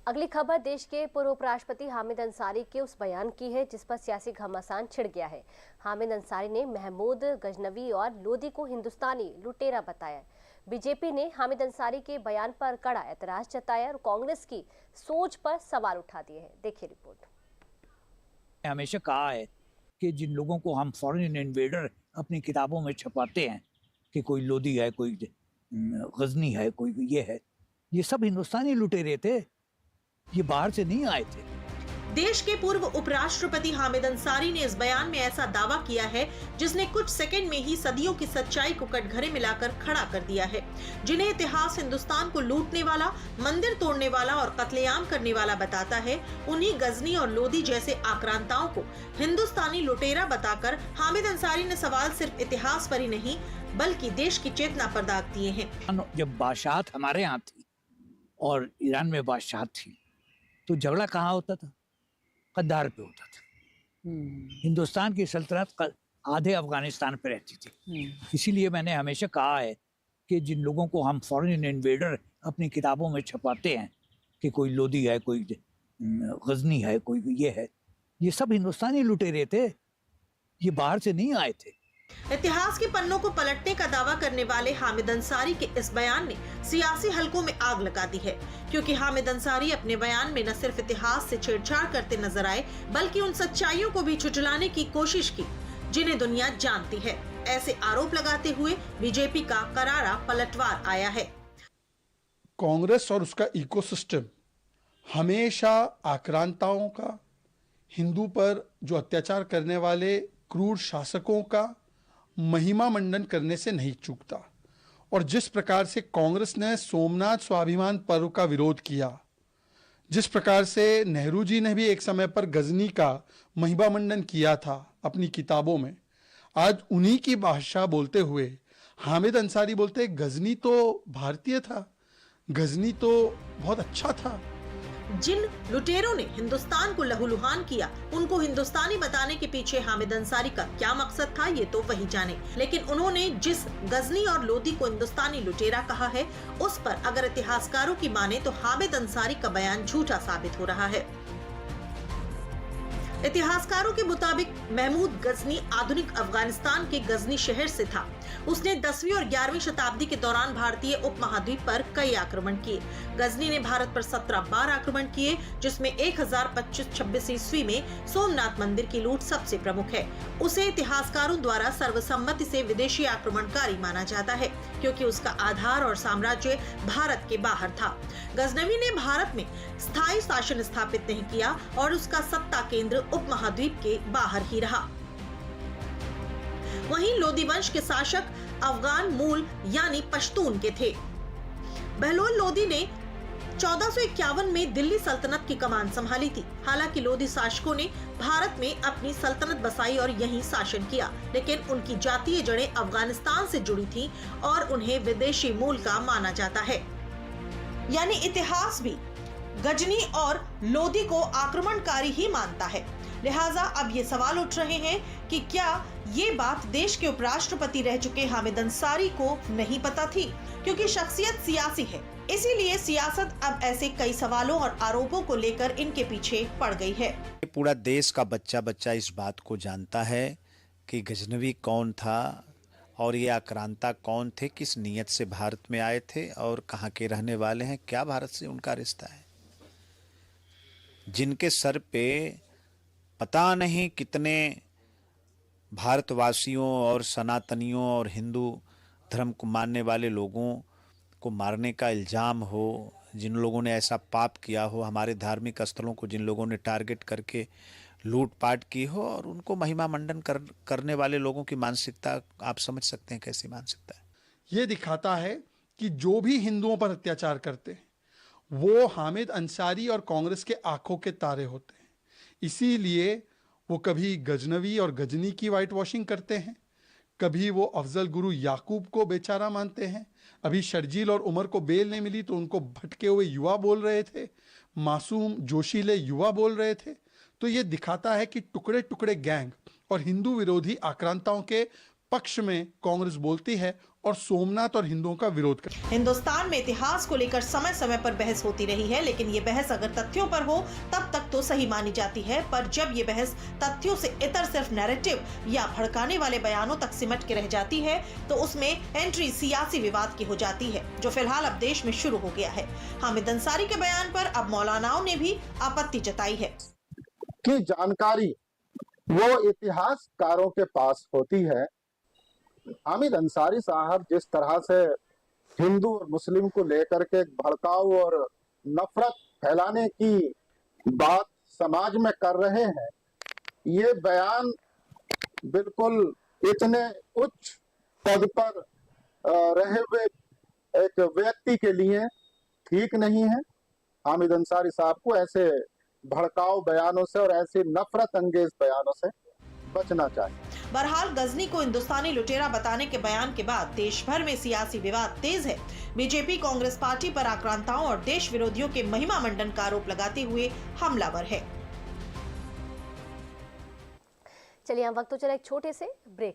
अगली खबर देश के पूर्व उपराष्ट्रपति हामिद अंसारी के उस बयान की है जिस पर सियासी घमासान छिड़ गया है। हामिद अंसारी ने महमूद गजनवी और लोधी को हिंदुस्तानी लुटेरा बताया। बीजेपी ने हामिद अंसारी के बयान पर कड़ा एतराज जताया और कांग्रेस की सोच पर सवाल उठा दिए हैं। देखिए रिपोर्ट। हमेशा कहा है कि जिन लोगों को हम फॉरेन इन्वेडर अपनी किताबों में छपाते हैं कि कोई लोधी है, कोई गजनी है, कोई ये सब हिंदुस्तानी लुटेरे थे, ये बाहर से नहीं आए थे। देश के पूर्व उपराष्ट्रपति हामिद अंसारी ने इस बयान में ऐसा दावा किया है जिसने कुछ सेकंड में ही सदियों की सच्चाई को कटघरे मिलाकर खड़ा कर दिया है। जिन्हें इतिहास हिंदुस्तान को लूटने वाला, मंदिर तोड़ने वाला और कत्लेआम करने वाला बताता है, उन्हीं गजनी और लोधी जैसे आक्रांताओं को हिंदुस्तानी लुटेरा बताकर हामिद अंसारी ने सवाल सिर्फ इतिहास पर ही नहीं बल्कि देश की चेतना पर दाग दिए हैं। जब बादशाहत हमारे यहाँ थी और ईरान में बादशाहत थी तो झगड़ा कहाँ होता था? कद्दार पे होता था। हिंदुस्तान की सल्तनत आधे अफगानिस्तान पे रहती थी। इसीलिए मैंने हमेशा कहा है कि जिन लोगों को हम फॉरेन इन्वेडर अपनी किताबों में छपाते हैं कि कोई लोधी है, कोई गजनी है, कोई ये सब हिंदुस्तानी लुटेरे थे, ये बाहर से नहीं आए थे। इतिहास के पन्नों को पलटने का दावा करने वाले हामिद अंसारी के इस बयान ने सियासी हलकों में आग लगा दी है, क्योंकि हामिद अंसारी अपने बयान में न सिर्फ इतिहास से छेड़छाड़ करते नजर आए बल्कि उन सच्चाइयों को भी छुटलाने की कोशिश की जिन्हें दुनिया जानती है। ऐसे आरोप लगाते हुए बीजेपी का करारा पलटवार आया है। कांग्रेस और उसका इकोसिस्टम हमेशा आक्रांताओं का, हिंदू पर जो अत्याचार करने वाले क्रूर शासकों का महिमा मंडन करने से नहीं चूकता। और जिस प्रकार से कांग्रेस ने सोमनाथ स्वाभिमान पर्व का विरोध किया, जिस प्रकार से नेहरू जी ने भी एक समय पर गजनी का महिमा मंडन किया था अपनी किताबों में, आज उन्हीं की भाषा बोलते हुए हामिद अंसारी बोलते गजनी तो भारतीय था, गजनी तो बहुत अच्छा था। जिन लुटेरों ने हिंदुस्तान को लहूलुहान किया, उनको हिंदुस्तानी बताने के पीछे हामिद अंसारी का क्या मकसद था ये तो वही जाने। लेकिन उन्होंने जिस गजनी और लोधी को हिंदुस्तानी लुटेरा कहा है, उस पर अगर इतिहासकारों की माने तो हामिद अंसारी का बयान झूठा साबित हो रहा है। इतिहासकारों के मुताबिक महमूद गजनी आधुनिक अफगानिस्तान के गजनी शहर से था। उसने 10वीं और 11वीं शताब्दी के दौरान भारतीय उपमहाद्वीप पर कई आक्रमण किए। गजनी ने भारत पर 17 बार आक्रमण किए, जिसमें 1025-26 ईस्वी में सोमनाथ मंदिर की लूट सबसे प्रमुख है। उसे इतिहासकारों द्वारा सर्वसम्मति से विदेशी आक्रमणकारी माना जाता है, क्योंकि उसका आधार और साम्राज्य भारत के बाहर था। गजनवी ने भारत में स्थायी शासन स्थापित नहीं किया और उसका सत्ता केंद्र उपमहाद्वीप के बाहर ही रहा। वहीं लोधी वंश के शासक अफगान मूल यानी पश्तून के थे। बहलोल लोधी ने 1451 में दिल्ली सल्तनत की कमान संभाली थी। हालांकि लोधी शासकों ने भारत में अपनी सल्तनत बसाई और यहीं शासन किया, लेकिन उनकी जातीय जड़ें अफगानिस्तान से जुड़ी थीं और उन्हें विदेशी मूल का माना जाता है। यानी इतिहास भी गजनी और लोधी को आक्रमणकारी ही मानता है। लिहाजा अब ये सवाल उठ रहे हैं कि क्या ये बात देश के उपराष्ट्रपति रह चुके हामिद अंसारी को नहीं पता थी, क्योंकि शख्सियत सियासी है, इसीलिए सियासत अब ऐसे कई सवालों और आरोपों को लेकर इनके पीछे पड़ गई है। पूरा देश का बच्चा बच्चा इस बात को जानता है कि गजनवी कौन था और ये आक्रांता कौन थे, किस नियत से भारत में आए थे और कहाँ के रहने वाले हैं, क्या भारत से उनका रिश्ता है। जिनके सर पे पता नहीं कितने भारतवासियों और सनातनियों और हिंदू धर्म को मानने वाले लोगों को मारने का इल्ज़ाम हो, जिन लोगों ने ऐसा पाप किया हो, हमारे धार्मिक स्थलों को जिन लोगों ने टारगेट करके लूटपाट की हो, और उनको महिमा मंडन करने वाले लोगों की मानसिकता आप समझ सकते हैं कैसी मानसिकता है। ये दिखाता है कि जो भी हिंदुओं पर अत्याचार करते हैं वो हामिद अंसारी और कांग्रेस के आंखों के तारे होते हैं। इसीलिए वो कभी गजनवी और गजनी की वाइट वॉशिंग करते हैं, कभी वो अफजल गुरु याकूब को बेचारा मानते हैं। अभी शर्जील और उमर को बेल नहीं मिली तो उनको भटके हुए युवा बोल रहे थे, मासूम जोशीले युवा बोल रहे थे। तो ये दिखाता है कि टुकड़े टुकड़े गैंग और हिंदू विरोधी आक्रांताओं के पक्ष में कांग्रेस बोलती है और सोमनाथ और हिंदुओं का विरोध कर। हिंदुस्तान में इतिहास को लेकर समय समय पर बहस होती रही है, लेकिन ये बहस अगर तथ्यों पर हो तब तक तो सही मानी जाती है, पर जब ये बहस तथ्यों से इतर सिर्फ नैरेटिव या भड़काने वाले बयानों तक सिमट के रह जाती है तो उसमें एंट्री सियासी विवाद की हो जाती है, जो फिलहाल अब देश में शुरू हो गया है। हामिद अंसारी के बयान पर अब मौलानाओं ने भी आपत्ति जताई है कि जानकारी वो इतिहासकारों के पास होती है। हामिद अंसारी साहब जिस तरह से हिंदू और मुस्लिम को लेकर के भड़काऊ और नफरत फैलाने की बात समाज में कर रहे हैं, ये बयान बिल्कुल इतने उच्च पद पर रहे हुए एक व्यक्ति के लिए ठीक नहीं है। हामिद अंसारी साहब को ऐसे भड़काऊ बयानों से और ऐसे नफरत अंगेज बयानों से बचना चाहिए। बहरहाल गजनी को हिंदुस्तानी लुटेरा बताने के बयान के बाद देश भर में सियासी विवाद तेज है। बीजेपी कांग्रेस पार्टी पर आक्रांताओं और देश विरोधियों के महिमा मंडन का आरोप लगाते हुए हमलावर है। चलिए हम वक्त तो चला एक छोटे से ब्रेक।